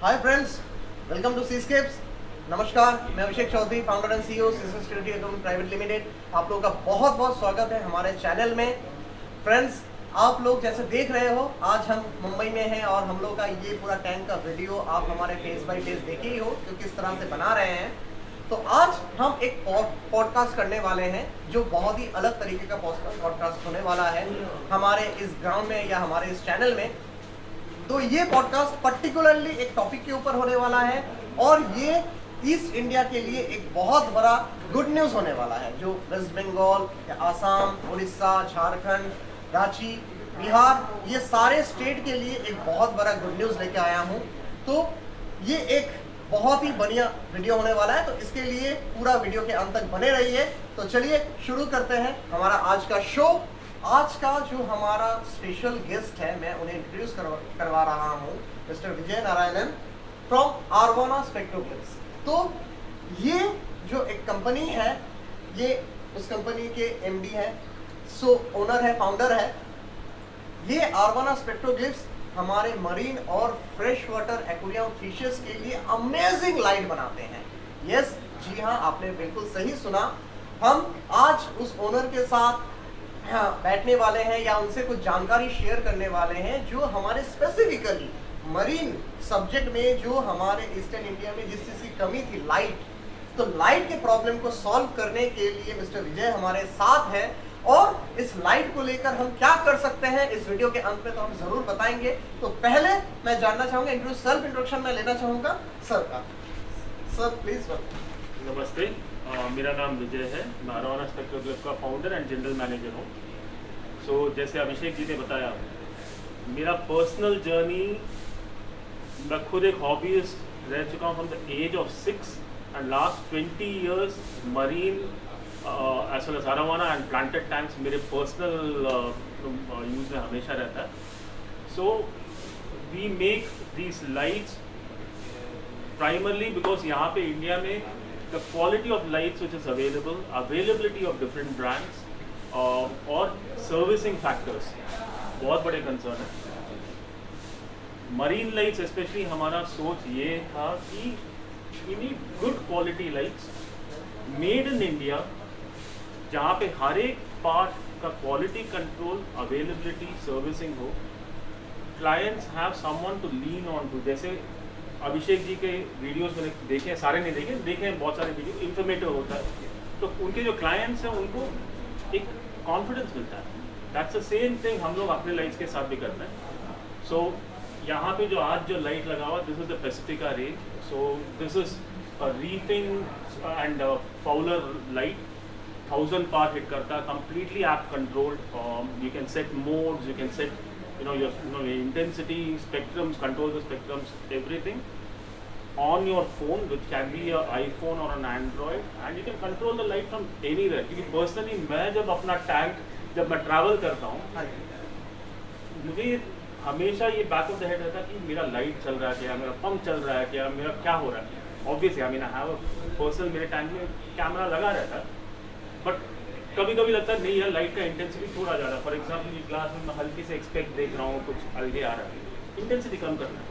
Hi friends, welcome to Seascapes. नमस्कार, मैं Abhishek Chaudhary, founder and CEO security account private limited. आप लोगों का बहुत बहुत स्वागत है हमारे चैनल में। फ्रेंड्स, आप लोग जैसे देख रहे हो, आज हम मुंबई में हैं और हम लोग का ये पूरा टैंक का वीडियो आप हमारे फेस बाय फेस देखे ही हो कि किस तरह से बना रहे हैं। तो आज हम एक पॉडकास्ट करने वाले हैं जो बहुत ही अलग तरीके का पॉडकास्ट होने वाला है हमारे इस ग्राउंड में या हमारे इस चैनल में। तो ये पॉडकास्ट पर्टिकुलरली एक टॉपिक के ऊपर होने वाला है और ये ईस्ट इंडिया के लिए एक बहुत बड़ा गुड न्यूज़ होने वाला है, जो वेस्ट बंगाल या आसाम, उड़ीसा, झारखंड, रांची, बिहार, ये सारे स्टेट के लिए एक बहुत बड़ा गुड न्यूज़ लेके आया हूँ। तो ये एक बहुत ही बढ़िया वीडियो होने वाला है, तो इसके लिए पूरा वीडियो के अंत तक बने रहिए। तो चलिए शुरू करते हैं हमारा आज का शो। आज का जो हमारा स्पेशल गेस्ट है, मैं उन्हें इंट्रोड्यूस करवा रहा हूँ, mister Vijay Narayanan from Aarvana स्पेक्ट्रोग्लिफ्स। तो ये जो एक कंपनी है, ये उस कंपनी के एमडी है, सो ओनर है, फाउंडर है। ये आर्वाना स्पेक्ट्रोग्लिफ्स हमारे मरीन और फ्रेश वाटर एक्वेरियम फिशेस के लिए अमेजिंग लाइट बनाते हैं। यस, जी हाँ, आपने बिल्कुल सही सुना। हम आज उस ओनर के साथ बैठने वाले हैं या उनसे कुछ जानकारी शेयर करने वाले हैं जो हमारे स्पेसिफिकली मरीन सब्जेक्ट में, जो हमारे ईस्टर्न इंडिया में जिस चीज़ की कमी थी, लाइट, तो लाइट के प्रॉब्लम को सॉल्व करने के लिए मिस्टर विजय हमारे साथ हैं। और इस लाइट को लेकर हम क्या कर सकते हैं इस वीडियो के अंत में तो हम जरूर बताएंगे। तो पहले मैं जानना चाहूंगा, सेल्फ इंट्रोडक्शन मैं लेना चाहूंगा सर का। Sir please. नमस्ते, मेरा नाम विजय है। मैं आर्वाना स्पेक्ट्रोग्लिफ का फाउंडर एंड जनरल मैनेजर हूँ। सो जैसे अभिषेक जी ने बताया, मेरा पर्सनल जर्नी, मैं खुद एक हॉबीइस्ट रह चुका हूँ from the age of 6 and last 20 years marine as well as arowana and planted tanks मेरे पर्सनल यूज़ में हमेशा रहता है। So we make these lights primarily because यहाँ पे इंडिया में the quality of lights which is available, availability of different brands और servicing factors बहुत बड़े concern है। Marine lights especially हमारा सोच ये था कि we need good quality lights made in India, जहाँ पे हर एक पार्ट का quality control, availability, servicing हो। Clients have someone to lean on to, जैसे अभिषेक जी के वीडियोस मैंने देखे हैं, सारे नहीं देखे हैं, बहुत सारे वीडियो इन्फॉर्मेटिव होता है, तो उनके जो क्लाइंट्स हैं उनको एक कॉन्फिडेंस मिलता है। दैट्स द सेम थिंग हम लोग अपने लाइट्स के साथ भी करते हैं। सो यहाँ पे जो आज जो लाइट लगा हुआ, this is the Pacifica range. So this is a reefing and FOWLR light, 1000 PAR hit करता है, completely app controlled. You can set modes, you can set your intensity, spectrums, control the spectrums, everything on your phone, which can be an iPhone or an Android, and you can control the light from anywhere. क्योंकि personally मैं जब अपना tank, जब मैं travel करता हूँ, मुझे हमेशा ये बैक ऑफ द हेड रहता है कि मेरा लाइट चल रहा है क्या, मेरा पंप चल रहा है क्या, मेरा क्या हो रहा है। Obviously I mean I have a personal, मेरे टैंक में कैमरा लगा रहता है, बट कभी कभी लगता है नहीं यार, लाइट का इंटेंसिटी थोड़ा ज़्यादा। फॉर एग्जाम्पल ये ग्लास में मैं हल्की से एक्सपेक्ट देख रहा हूँ, कुछ अलगे आ रहा है, इंटेंसिटी कम करना है।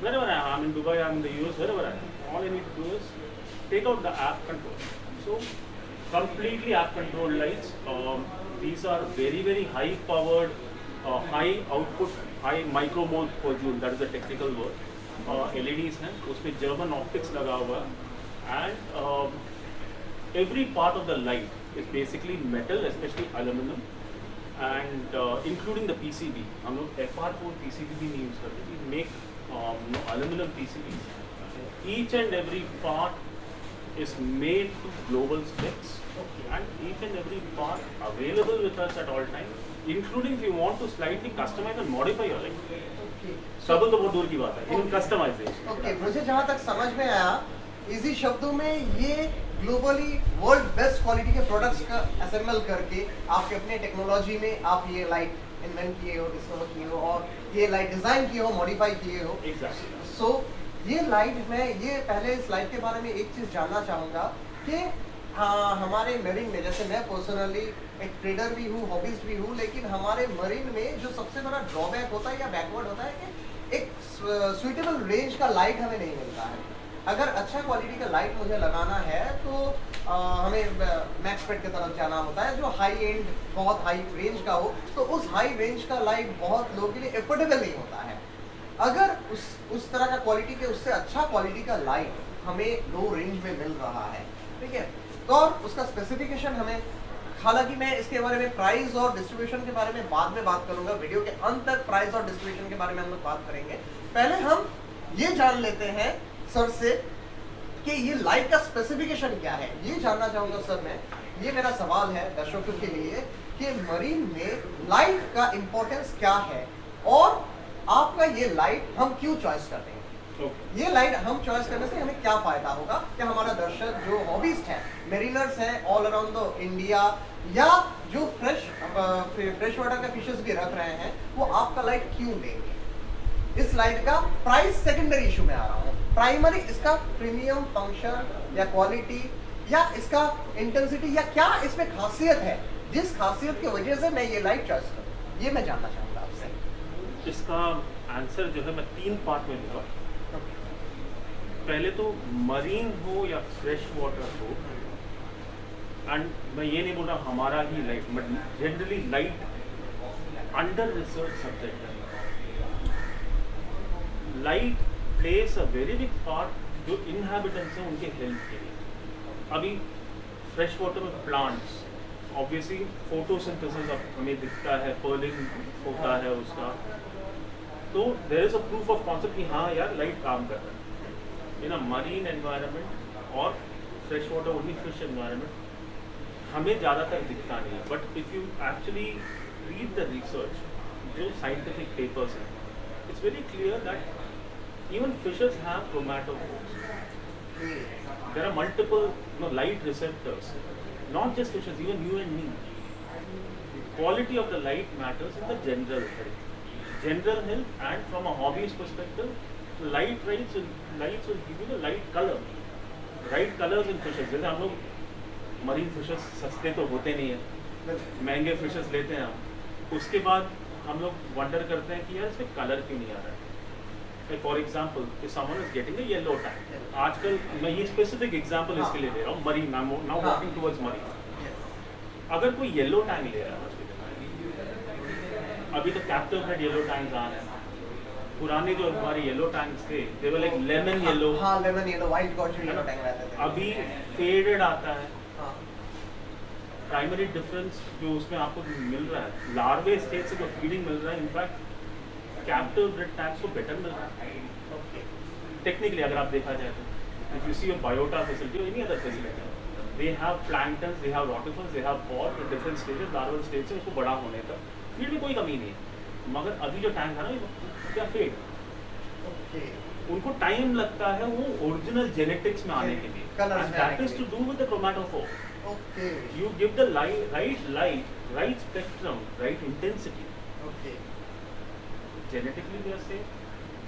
wherever I am in Dubai, I am in the US, wherever I am, all I need to do is take out the app control. So completely app controlled lights. These are very very high powered, high output, high micro mole per joule, that is the technical word. LEDs हैं, उसमें German optics लगा हुआ है, and every part of the light is basically metal, especially aluminum, and including the PCB. हम लोग FR4 PCB भी नहीं use करते, we make aluminum PCBs. Each and every part is made to global specs, and each and every part available with us at all time, including if you want to slightly customize and modify your light. सब तो बहुत दूर की बात है, even customization. Okay, मुझे जहाँ तक समझ में आया, इजी शब्दों में ये ग्लोबली वर्ल्ड बेस्ट क्वालिटी के प्रोडक्ट्स का असेंबल करके आपके अपने टेक्नोलॉजी में आप ये लाइट इन्वेंट किए हो, डिस्कवर किए हो और ये लाइट डिज़ाइन किए हो, मॉडिफाई किए हो। Exactly. सो ये लाइट, मैं ये पहले इस लाइट के बारे में एक चीज़ जानना चाहूँगा कि हमारे मरीन में, जैसे मैं पर्सनली एक ट्रेडर भी हूँ, हॉबीज भी हूँ, लेकिन हमारे मरीन में जो सबसे बड़ा ड्रॉबैक होता है या बैकवर्ड होता है कि एक सुइटेबल रेंज का लाइट हमें नहीं मिलता है। अगर अच्छा क्वालिटी का लाइट मुझे लगाना है तो हमें मैक्सपेट की तरफ जाना होता है, जो हाई एंड बहुत हाई रेंज का हो, तो उस हाई रेंज का लाइट बहुत लोगों के लिए एफोर्डेबल नहीं होता है। अगर उस तरह का क्वालिटी के उससे अच्छा क्वालिटी का लाइट हमें लो रेंज में मिल रहा है, ठीक है, तो और उसका स्पेसिफिकेशन हमें, हालांकि मैं इसके बारे में प्राइस और डिस्ट्रीब्यूशन के बारे में बाद में बात करूंगा, वीडियो के अंत तक प्राइस और डिस्ट्रीब्यूशन के बारे में हम लोग बात करेंगे। पहले हम ये जान लेते हैं सर से कि ये लाइट का स्पेसिफिकेशन क्या है, ये जानना चाहूंगा सर मैं। ये मेरा सवाल है दर्शकों के लिए कि मरीन में लाइट का इंपॉर्टेंस क्या है और आपका ये लाइट हम क्यों चॉइस करते हैं। ये लाइट हम चॉइस करने से हमें क्या फायदा होगा, क्या हमारा दर्शक जो हॉबीस्ट है, मेरीनर्स हैं ऑल अराउंड द इंडिया, या जो फ्रेश वाटर का फिशेस भी रख रहे हैं, वो आपका लाइट क्यों लेंगे। इस लाइट का प्राइस सेकेंडरी इशू में आ रहा हूँ, प्राइमरी इसका प्रीमियम फंक्शन या क्वालिटी या इसका इंटेंसिटी या क्या इसमें खासियत है, जिस खासियत की वजह से मैं ये लाइट चॉइस करूँ, ये मैं जानना चाहूँगा आपसे। इसका आंसर जो है मैं 3 पार्ट में दूंगा। पहले तो मरीन हो या फ्रेश वाटर हो, एंड मैं ये नहीं बोल रहा हमारा ही light, but generally light under research subject है। Light place a very big part जो इनहैबिटेंट्स हैं उनके हेल्थ के लिए। अभी फ्रेश वाटर में प्लांट्स ऑब्वियसली फोटोसिंथेसिस अब हमें दिखता है, पर्लिंग होता है उसका, तो there is a proof of concept कि हाँ यार लाइट काम कर रहा है। इन अ मरीन एनवायरनमेंट और fresh water only fish environment हमें ज़्यादातर दिखता नहीं है, but if you actually read the research, जो साइंटिफिक पेपर्स हैं, it's very clear that even fishes have chromatophores. There are multiple light receptors, not just fishes, even you and me. Quality of the light matters in the general health, and from a hobbyist perspective, lights will give you the light color, right colors in fishes. जैसे हम लोग marine fishes सस्ते तो होते नहीं है, महंगे fishes लेते हैं हम, उसके बाद हम लोग वंडर करते हैं कि यार इसमें कलर क्यों नहीं आ रहा है। For example if someone is getting a yellow tag, आजकल मैं ये स्पेसिफिक एग्जाम्पल इसके लिए दे रहा हूँ, marine, now walking towards marine. अगर कोई येलो टैंग ले रहा है आज के दिन, अभी तो कैप्टिव ब्रेड येलो टैंग्स आ रहे हैं, पुराने जो हमारे येलो टैंग्स थे दे वर लाइक लेमन येलो, हाँ लेमन येलो, व्हाइट गॉड जो येलो टैंग रहते थे, अभी फेडेड आता है। प्राइमरी डिफरेंस जो उसमें आपको मिल रहा है, लार्वे स्टेज से जो फीडिंग मिल रहा है, इनफैक्ट कैप्टिव ब्रेड टैंक्स को बेटर मिल रहा है टेक्निकली। अगर आप देखा जाए तो if you see a biota facility और any other facility, they have planktons, they have rotifers, they have pod at different stages, larval stage से उसको बड़ा होने तक फीड में कोई कमी नहीं है। मगर अभी जो टैंक है ना, क्या फेड, उनको टाइम लगता है वो ओरिजिनल जेनेटिक्स में आने के लिए, and that is to do with the chromatophore. You give the right spectrum, right intensity. Genetically they are same.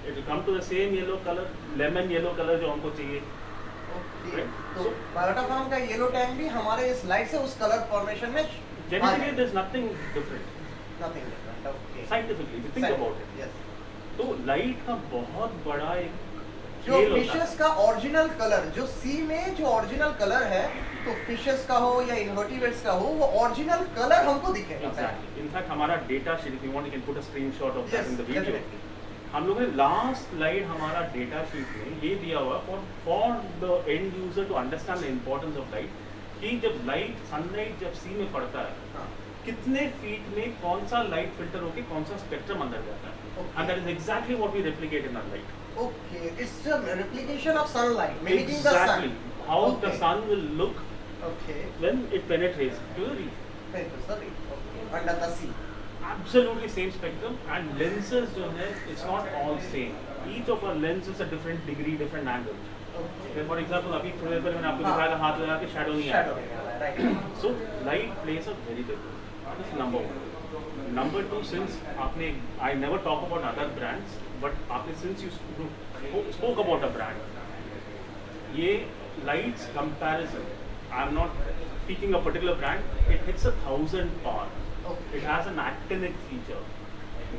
It will come to the same yellow color, lemon yellow color जो हमको चाहिए। Right? तो biota farm का yellow tank भी हमारे इस light से उस कलर फॉर्मेशन में Genetically there is nothing different. Nothing different. Okay. Scientifically, if you think about it. Yes. तो लाइट का बहुत बड़ा एक जो फिशेस का ओरिजिनल कलर, जो सी में जो ओरिजिनल कलर है, तो फिशेस का हो या इन्वर्टिब्रेट्स का हो, वो ओरिजिनल कलर हमको दिखेगा। Exactly. इनफैक्ट हमारा data sheet, if you want you can put a screenshot of that in the video. definitely. हम लोगों ने लास्ट स्लाइड हमारा डेटा शीट में ये दिया हुआ for the end user to understand the importance of light, कि जब लाइट, सनलाइट जब सी में पड़ता है, कितने फीट में कौन सा लाइट फिल्टर होके कौन सा स्पेक्ट्रम अंदर जाता है, and that is exactly what we replicate in our light. Okay, it's a replication of sunlight, mimicking Exactly. the sun. How Okay. the sun will look Okay. when it penetrates to the reef. Sorry. Under the sea. Absolutely same spectrum, and lenses जो है, it's not all same. Each of our lenses is a different degree, different angle. Okay. For example, अभी थोड़ी देर पहले मैंने आपको दिखाया था, हाथ लगा के shadow नहीं Shadow. आया। Right. So light plays a very big role. That's number one. Number two, since आपने, I never talk about other brands, but आपने since you spoke about a brand, ये lights comparison, I'm not speaking a particular brand, it hits 1000 power. Okay. It has an actinic feature,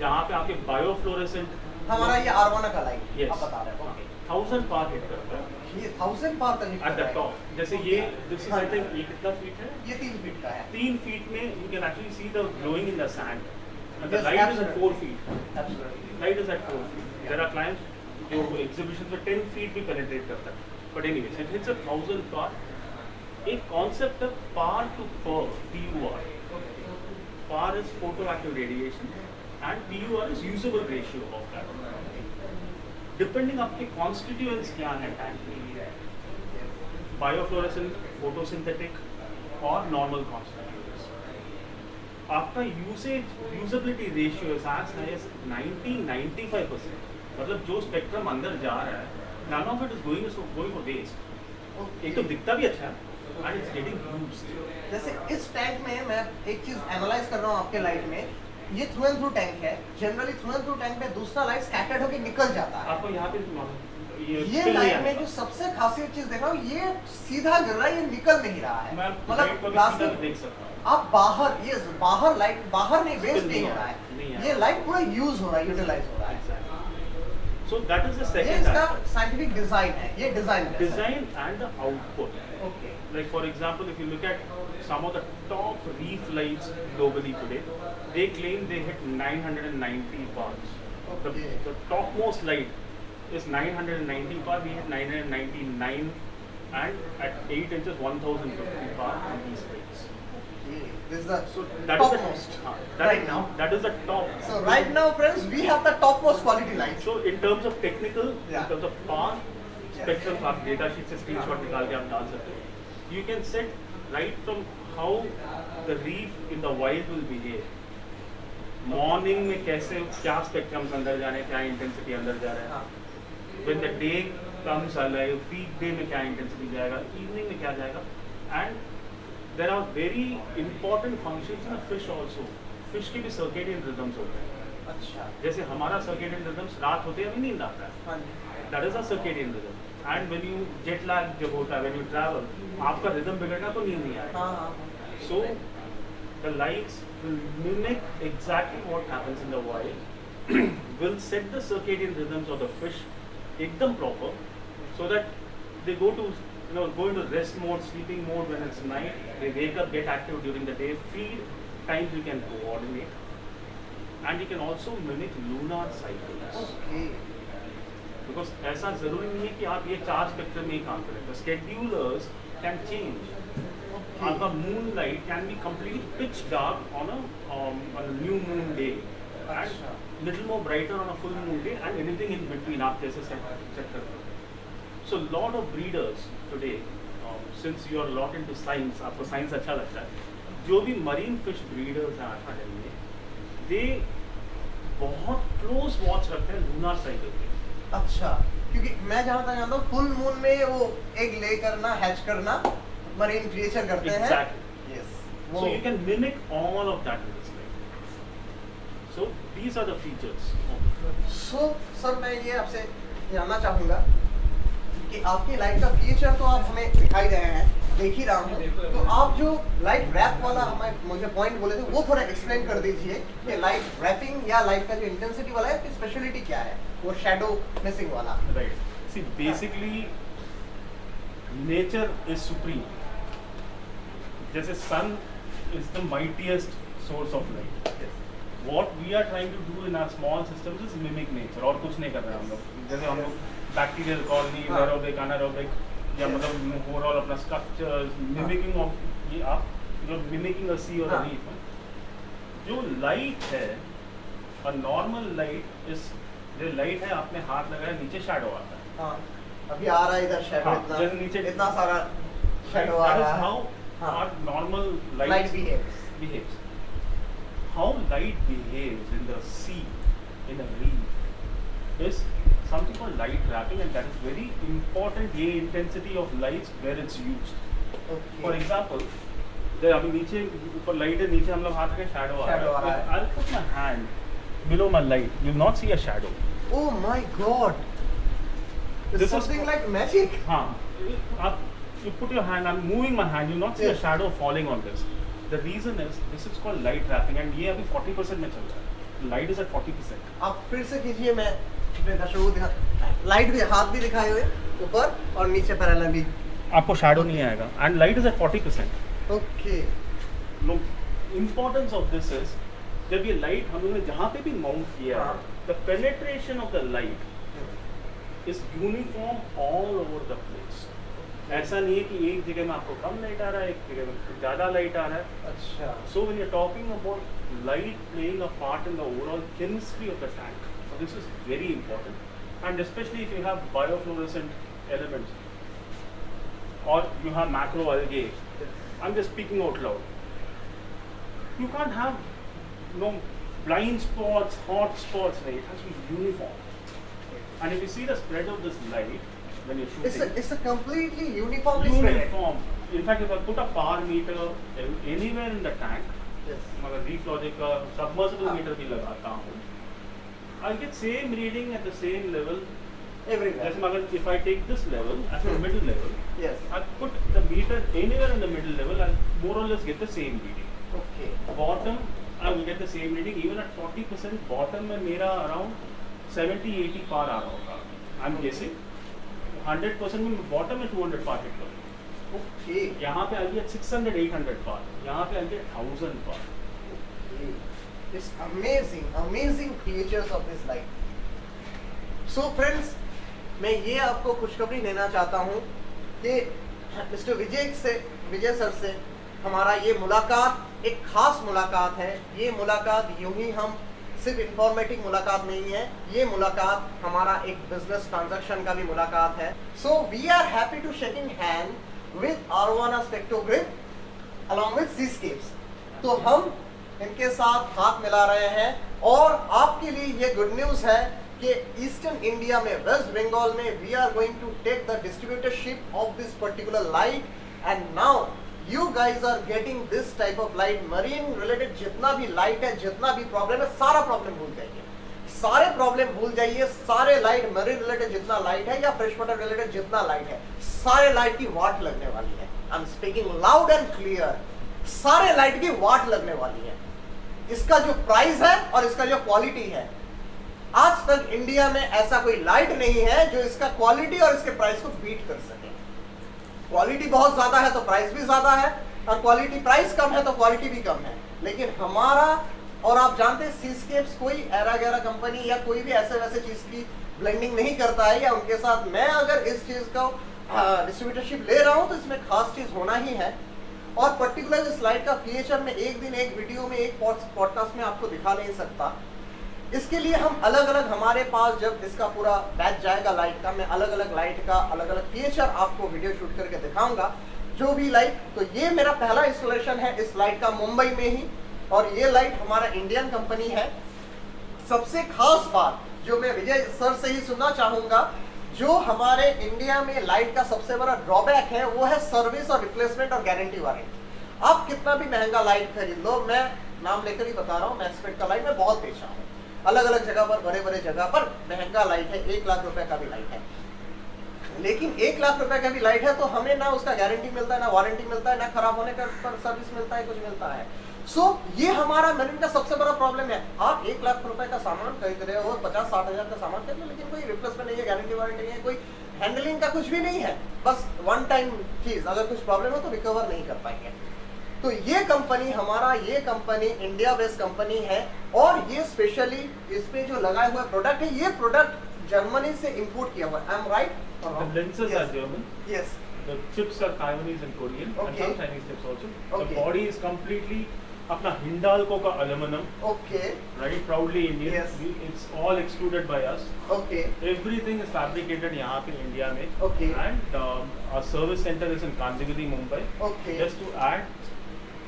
जहाँ पे आपके biofluorescent हमारा ये आरवाना का light Yes. आप बता रहे हो, ओके 1000 पार हिट करता है ये 1000 पार तक एट द टॉप। जैसे ये दिस इज आई थिंक ये कितना फीट है? ये 3 फीट का है 3 फीट में you can actually see the glowing in the sand and the Yes, light is at absolutely. 4 feet. Absolutely. Light is at 4 feet. There are clients जो exhibitions में 10 feet भी penetrate करता है, but anyways it hits 1000 पार। एक concept है par to per, PUR. PAR is photoactive radiation and PUR is usable ratio of that. Depending आपके constituents क्या है tank में, biofluorescent, photosynthetic और normal constituents। आपका usability ratio is as high as 90-95%। मतलब जो स्पेक्ट्रम अंदर जा रहा है, none of it is going for waste। एक तो दिखता भी अच्छा है and it's getting used। जैसे इस टैंक में मैं एक चीज एनालाइज कर रहा हूँ आपके लाइट में, ये थ्रू एंड थ्रू टैंक है। Generally through and through tank में दूसरा लाइट स्कैटर्ड होकर निकल जाता है। आपको यहाँ पे ये spill नहीं लाइट में आएगा। जो सबसे खासियत चीज देख रहा हूँ, ये सीधा गिर रहा है, ये निकल नहीं रहा है। मैं मतलब लाइट को भी सीधा प्लास्टिक देख सकता हूँ। आप बाहर, ये बाहर लाइट बाहर नहीं, वेस्ट नहीं नहीं हो आ रहा रहा है, नहीं आ है, ये रहा। लाइट पूरा यूज हो रहा है, यूटिलाइज हो रहा है। So that is the ये second इसका aspect. साइंटिफिक डिजाइन है, ये design Design and the output. Okay Like for example, if you look at some of the top reef lights globally today, they claim they hit 990 bars. Okay. The topmost light is 990 bar. We hit 999, and at 8 inches, 1050 bar on these lights. This is the So that is topmost the right now. That is the top. So right now, friends, we have the topmost quality lights. So in terms of technical, Yeah. in terms of power, spectrum, आप data sheet से screenshot निकाल के आप डाल सकते हो. You can set right from how the reef in the wild will behave. Morning में कैसे क्या spectrums अंदर जा रहे हैं, क्या intensity अंदर जा रहा है. हाँ, When the day comes alive, peak day में क्या intensity जाएगा, evening में क्या जाएगा, and there are very important functions in a fish also. Fish के भी circadian rhythms होते हैं. अच्छा, जैसे हमारा circadian rhythms रात होते हैं अभी नींद आता है. हाँ जी, That is a circadian rhythm. And when you jet lag जब होता है, when you travel, आपका rhythm बिगड़ना तो नींद नहीं आएगा. हाँ हाँ So the lights will mimic exactly what happens in the wild, will set the circadian rhythms of the fish एकदम proper, so that they go into rest mode, sleeping mode when it's night. They wake up, get active during the day. Feed times you can coordinate, and you can also mimic lunar cycles. Okay, Because ऐसा जरूरी नहीं है कि आप ये 4 spectrum में ही काम करें. The schedulers can change. आपका moon light can be completely pitch dark on a new moon day, and little more brighter on a full moon day, and anything in between आप जैसे set करते हो. So lot of breeders today, since you are a lot into science, आपको science अच्छा लगता है, जो भी marine fish breeders हैं आज के में, they बहुत close watch रखते हैं lunar cycle के. अच्छा, क्योंकि मैं जहाँ तक जानता हूँ फुल मून में वो एग ले करना, हैच करना, मरीन क्रिएचर करते हैं। Exactly. Yes. So you can mimic all of that in this light. So these are the features. So sir मैं ये आपसे जानना चाहूँगा कि आपकी लाइट का फीचर तो आप हमें दिखाई दे रहे हैं, देख ही रहा हूँ, तो आप जो लाइट रैप वाला मुझे पॉइंट बोले थे वो थोड़ा एक्सप्लेन कर दीजिए कि लाइट रैपिंग या लाइट का जो इंटेंसिटी वाला है, उसकी स्पेशलिटी क्या है, वो शैडो मिसिंग वाला। Right. See, basically, nature is supreme. जैसे sun is the mightiest source of light. What we are trying to do in our small systems is mimic nature. और कुछ नहीं कर रहे हैं हम लोग. जैसे हम लोग bacterial colony, aerobic, anaerobic, या मतलब overall अपना structure, mimicking of ये आप जो mimicking a sea or a reef में जो light है, a normal light is जो लाइट है आपने हाथ लगाया नीचे शैडो आता है. हाँ, अभी आ रहा है इधर शैडो, हाँ, इतना जैसे नीचे इतना सारा शैडो आ That is रहा है। how हाँ, our normal light light behaves. How light behaves in the sea, in a reef, is something called light trapping, and that is very important. ये intensity of lights where it's used. Okay. For example, जब अभी नीचे ऊपर light है, नीचे हम लोग हाथ रखे शैडो आ Shadow आ रहा रहा है. I'll put my hand below my light. You'll not see a shadow. Oh my God! It's This is something like magic. हाँ, आप you put your hand, I'm moving my hand, you'll not see a Yes. shadow falling on this. The reason is this is called light trapping, and ये अभी 40% में चल रहा है. light is at 40%. आप फिर से कीजिए, मैं अपने दर्शकों को दिखा, लाइट भी, हाथ भी दिखाए हुए ऊपर और नीचे पैरेलल भी। आपको शैडो नहीं आएगा and light is at 40%. Okay, no, importance of this is जब ये लाइट हम लोगों ने जहाँ पे भी माउंट किया है, the penetration of the light is uniform all over the place. ऐसा नहीं है कि एक जगह में आपको कम लाइट आ रहा है, एक जगह में ज़्यादा लाइट आ रहा है. अच्छा, So when you're talking about light playing a part in the overall chemistry of the tank, so this is very important, and especially if you have biofluorescent elements or you have macroalgae. I'm just speaking out loud. You can't have blind spots, hot spots. Right? It has to be uniform. And if you see the spread of this light when you're shooting, it's a completely uniformly spread. uniform. In fact, if I put a power meter anywhere in the tank, Yes. अगर reef logic का submersible metre भी लगाता हूँ, I'll get same reading at the same level. Everywhere. जैसे अगर if I take this level as the middle level, Yes. I put the meter anywhere in the middle level, I'll more or less get the same reading. Okay. Bottom, I will get the same reading even at 40%. Bottom में मेरा around 70-80 पार आ रहा होगा. I'm guessing 100% में bottom में 200 पार hit करूँगा. Okay. यहाँ पे आएगी 600-800 पार, यहाँ पे आएगी 1000 पार. Okay. It's amazing features of this light. So friends, मैं ये आपको खुशखबरी देना चाहता हूँ कि मिस्टर विजय सर से हमारा ये मुलाकात एक खास मुलाकात है. ये मुलाकात यूं ही हम सिर्फ इंफॉर्मेटिव मुलाकात नहीं है, ये मुलाकात हमारा एक बिजनेस ट्रांजैक्शन का भी मुलाकात है. So we are happy to shaking hand with Arowana Spectrograph along with Seascapes. तो हम इनके साथ हाथ मिला रहे हैं और आपके लिए ये गुड न्यूज़ है कि ईस्टर्न इंडिया में, वेस्ट बंगाल में, we are going to take the distributorship of this particular light and now you guys are getting this type of light. Marine related जितना भी लाइट है, जितना भी प्रॉब्लम है, सारा प्रॉब्लम भूल जाइए, सारे प्रॉब्लम भूल जाइए. सारे लाइट, मरीन रिलेटेड जितना लाइट है या फ्रेश वाटर रिलेटेड जितना लाइट है, सारे लाइट की वाट लगने वाली है. I am speaking loud and clear. सारे लाइट की वाट लगने वाली है. इसका जो प्राइस है और इसका जो क्वालिटी है, आज तक इंडिया में ऐसा कोई लाइट नहीं है जो इसका क्वालिटी और इसके प्राइस को बीट कर सके. क्वालिटी बहुत ज्यादा है तो प्राइस भी ज्यादा है, और क्वालिटी प्राइस कम है तो क्वालिटी भी कम है. लेकिन हमारा, और आप जानते हैं सीस्केप्स कोई एरा गैरा कंपनी या कोई भी ऐसे वैसे चीज की ब्लेंडिंग नहीं करता है, या उनके साथ मैं अगर इस चीज का डिस्ट्रीब्यूटरशिप ले रहा हूं तो इसमें खास चीज होना ही है. और पर्टिकुलर इस लाइट का फीचर में एक दिन एक वीडियो में, एक पॉडकास्ट में आपको दिखा नहीं सकता. इसके लिए हम अलग अलग, हमारे पास जब इसका पूरा बैच जाएगा लाइट का, मैं अलग अलग लाइट का अलग अलग फीचर आपको वीडियो शूट करके दिखाऊंगा जो भी लाइट. तो ये मेरा पहला इंस्टॉलेशन है इस लाइट का मुंबई में ही, और ये लाइट हमारा इंडियन कंपनी है. सबसे खास बात जो मैं विजय सर से ही सुनना चाहूंगा, जो हमारे इंडिया में लाइट का सबसे बड़ा ड्रॉबैक है वो है सर्विस और रिप्लेसमेंट और गारंटी वारंटी. आप कितना भी महंगा लाइट खरीद लो, मैं नाम लेकर ही बता रहा हूँ, मैं एक्सपेक्ट का लाइट में बहुत बेचा हूँ, अलग अलग जगह पर, बड़े बड़े जगह पर महंगा लाइट है, 1 लाख रुपए का भी लाइट है. लेकिन 1 लाख रुपए का भी लाइट है तो हमें ना उसका गारंटी मिलता है, ना वारंटी मिलता है, ना खराब होने का पर सर्विस मिलता है, कुछ मिलता है. सो ये हमारा मरीन का सबसे बड़ा प्रॉब्लम है. आप 1 लाख रुपए का सामान खरीद रहे हो, 50-60 हजार का सामान खरीद रहे हो, लेकिन कोई रिप्लेसमेंट नहीं है, गारंटी वारंटी नहीं है, कोई हैंडलिंग का कुछ भी नहीं है. बस वन टाइम चीज, अगर कुछ प्रॉब्लम हो तो रिकवर नहीं कर पाएंगे. तो ये कंपनी हमारा, ये कंपनी इंडिया बेस्ड कंपनी है, और ये स्पेशली इस पे जो लगाए हुआ प्रोडक्ट है, ये प्रोडक्ट जर्मनी से इंपोर्ट किया हुआ है. I am right? The lenses are German. Yes. The chips are Taiwanese and Korean, and Okay. some Chinese chips also. Okay. The body is completely अपना Hindalco का aluminum, Okay. right? Proudly Indian. Yes. It's all extruded by us. Okay. Everything is fabricated यहाँ पे India में. Okay. And our service center is in Kandivali, Mumbai. Okay. Just to add,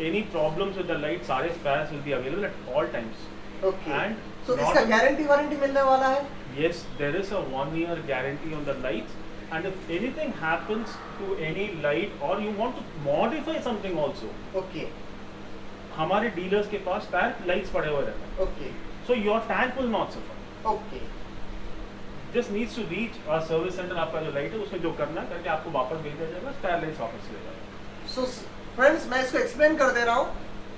any problems with the light, सारे spares will be available at all times. Okay. And So not- इसका guarantee warranty मिलने वाला है? Yes, there is a 1-year guarantee on the lights, and if anything happens to any light or you want to modify something also, Okay. हमारे dealers के पास spare lights पड़े हुए रहते हैं. Okay. So your tank will not suffer. Okay. Just needs to reach our service center. आपका जो light है उसमें जो करना है करके आपको वापस भेज दिया जाएगा, स्पेयर लाइट्स वापस ले जाएगा. So friends, मैं इसको एक्सप्लेन कर दे रहा हूँ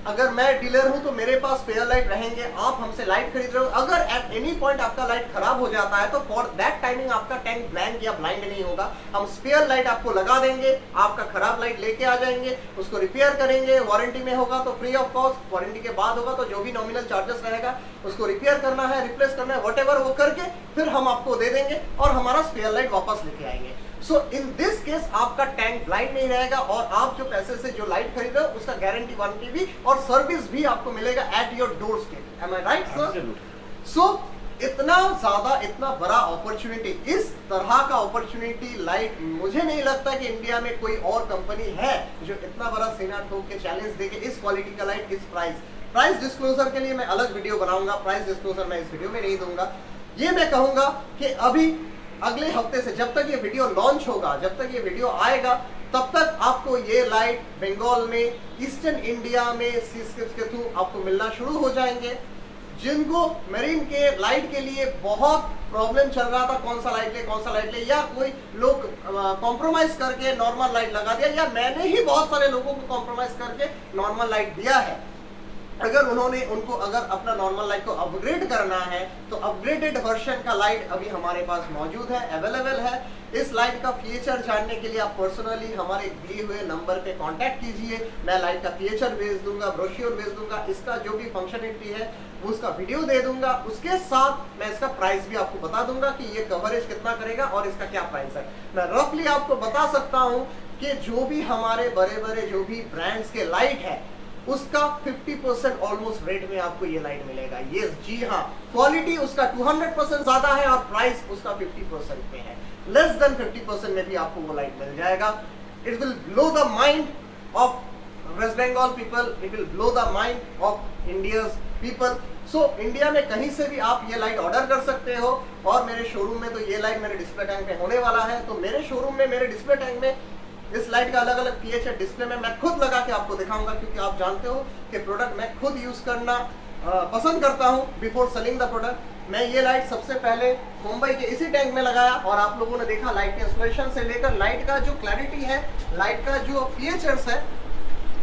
अगर मैं डीलर हूं तो मेरे पास स्पेयर लाइट रहेंगे, आप हमसे लाइट खरीद रहे हो, अगर एट एनी पॉइंट आपका लाइट खराब हो जाता है तो फॉर दैट टाइमिंग आपका टैंक ब्लैंक या ब्लाइंड नहीं होगा, हम स्पेयर लाइट आपको लगा देंगे, आपका खराब लाइट लेके आ जाएंगे, उसको रिपेयर करेंगे, वारंटी में होगा तो फ्री ऑफ कॉस्ट, वारंटी के बाद होगा तो जो भी नॉमिनल चार्जेस रहेगा उसको रिपेयर करना है, रिप्लेस करना है, व्हाटएवर वो करके फिर हम आपको दे देंगे और हमारा स्पेयर लाइट वापस लेके आएंगे। सो इन दिस केस आपका टैंक ब्लाइंड नहीं रहेगा और आप जो पैसे से जो लाइट खरीद रहे हो उसका गारंटी वारंटी भी और सर्विस भी आपको मिलेगा at your doorstep. Am I right sir? So इतना ज्यादा, इतना बड़ा अपॉर्चुनिटी, इस तरह का अपॉर्चुनिटी लाइट मुझे नहीं लगता कि इंडिया में कोई और कंपनी है जो इतना बड़ा सीना ठोक के चैलेंज देके इस क्वालिटी का लाइट, इस प्राइस डिस्क्लोजर के लिए मैं अलग वीडियो बनाऊंगा, प्राइस डिस्क्लोजर मैं इस वीडियो में नहीं दूंगा। ये मैं कहूंगा कि अभी अगले हफ्ते से जब तक ये वीडियो लॉन्च होगा, जब तक ये वीडियो आएगा, तब तक आपको ये लाइट बंगाल में, ईस्टर्न इंडिया में सीस्केप्स के थ्रू आपको मिलना शुरू हो जाएंगे। जिनको मरीन के लाइट के लिए बहुत प्रॉब्लम चल रहा था, कौन सा लाइट ले, या कोई लोग कॉम्प्रोमाइज करके नॉर्मल लाइट लगा दिया, या मैंने ही बहुत सारे लोगों को कॉम्प्रोमाइज करके नॉर्मल लाइट दिया है, अगर अगर अपना नॉर्मल लाइट को अपग्रेड करना है तो अपग्रेडेड वर्जन का लाइट अभी हमारे पास मौजूद है, अवेलेबल है। इस लाइट का फीचर जानने के लिए आप पर्सनली हमारे दिए हुए नंबर पे कांटेक्ट कीजिए, मैं लाइट का फीचर भेज दूंगा, ब्रोश्योर भेज दूंगा, इसका जो भी फंक्शनलिटी है उसका वीडियो दे दूंगा, उसके साथ मैं इसका प्राइस भी आपको बता दूंगा कि ये कवरेज कितना करेगा और इसका क्या प्राइस है। मैं रफली आपको बता सकता हूँ कि जो भी हमारे बड़े बड़े जो भी ब्रांड्स के लाइट है उसका 50% ऑलमोस्ट रेट में आपको ये लाइट मिलेगा। यस जी हाँ, क्वालिटी उसका 200% ज्यादा है और प्राइस उसका 50% पे है, लेस देन 50% में भी आपको वो लाइट मिल जाएगा। It will blow the mind of West Bengal people, it will blow the mind of India's people. So India में कहीं से भी आप ये लाइट ऑर्डर कर सकते हो और मेरे शोरूम में तो ये लाइट मेरे डिस्प्ले टैंक में होने वाला है। तो मेरे शोरूम में, मेरे डिस्प्ले टैंक में इस लाइट का अलग अलग पीएच डिस्प्ले में मैं खुद लगा के आपको दिखाऊंगा, क्योंकि आप जानते हो कि प्रोडक्ट मैं खुद यूज करना पसंद करता हूं बिफोर सेलिंग द प्रोडक्ट। मैं ये लाइट सबसे पहले मुंबई के इसी टैंक में लगाया और आप लोगों ने देखा लाइट के इंस्टॉलेशन से लेकर लाइट का जो क्लैरिटी है, लाइट का जो पीएचएस है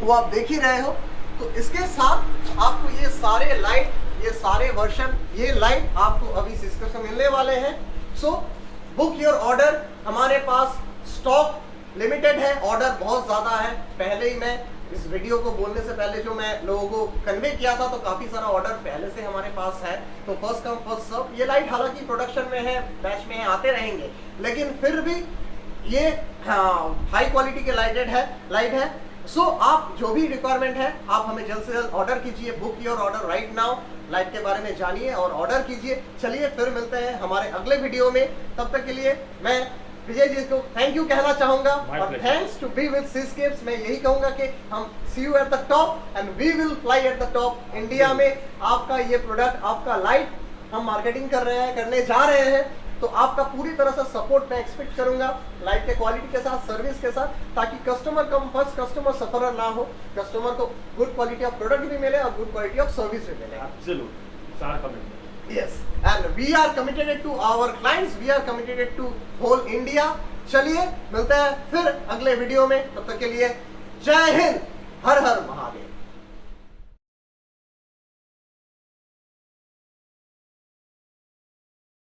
वो आप देख ही रहे हो। तो इसके साथ आपको ये सारे लाइट, ये सारे वर्जन, ये लाइट आपको अभी सिस्कप से मिलने वाले हैं। सो बुक योर ऑर्डर, हमारे पास स्टॉक लिमिटेड है, ऑर्डर बहुत ज्यादा है। पहले ही मैं इस वीडियो को बोलने से पहले जो मैं लोगों को कन्वे किया था तो काफी सारा ऑर्डर पहले से हमारे पास है, तो फर्स्ट कम फर्स्ट सर्व। ये लाइट हालांकि प्रोडक्शन में है, बैच में है, आते रहेंगे, लेकिन फिर भी ये हाई क्वालिटी के लाइट है। सो आप जो भी रिक्वायरमेंट है आप हमें जल्द से जल्द ऑर्डर कीजिए, book your order right now, light के बारे में जानिए और ऑर्डर कीजिए। चलिए फिर मिलते हैं हमारे अगले वीडियो में, तब तक के लिए मैं विजय जी को थैंक यू कहना चाहूंगा और thanks to be with Seascapes. मैं यही कहूंगा कि हम see you at the top and we will fly at the top. India में आपका ये प्रोडक्ट, आपका लाइट हम मार्केटिंग करने जा रहे हैं, तो आपका पूरी तरह से सपोर्ट मैं एक्सपेक्ट करूंगा लाइट के क्वालिटी के साथ, सर्विस के साथ, ताकि कस्टमर कम फर्स्ट कस्टमर सफर ना हो, कस्टमर को गुड क्वालिटी ऑफ प्रोडक्ट भी मिले और गुड क्वालिटी ऑफ सर्विस भी मिले। एब्सोल्यूट, सारा comment. Yes, and we are committed to our clients, we are committed to whole India। चलिए मिलते हैं फिर अगले वीडियो में, तब तक के लिए जय हिंद, हर हर महादेव।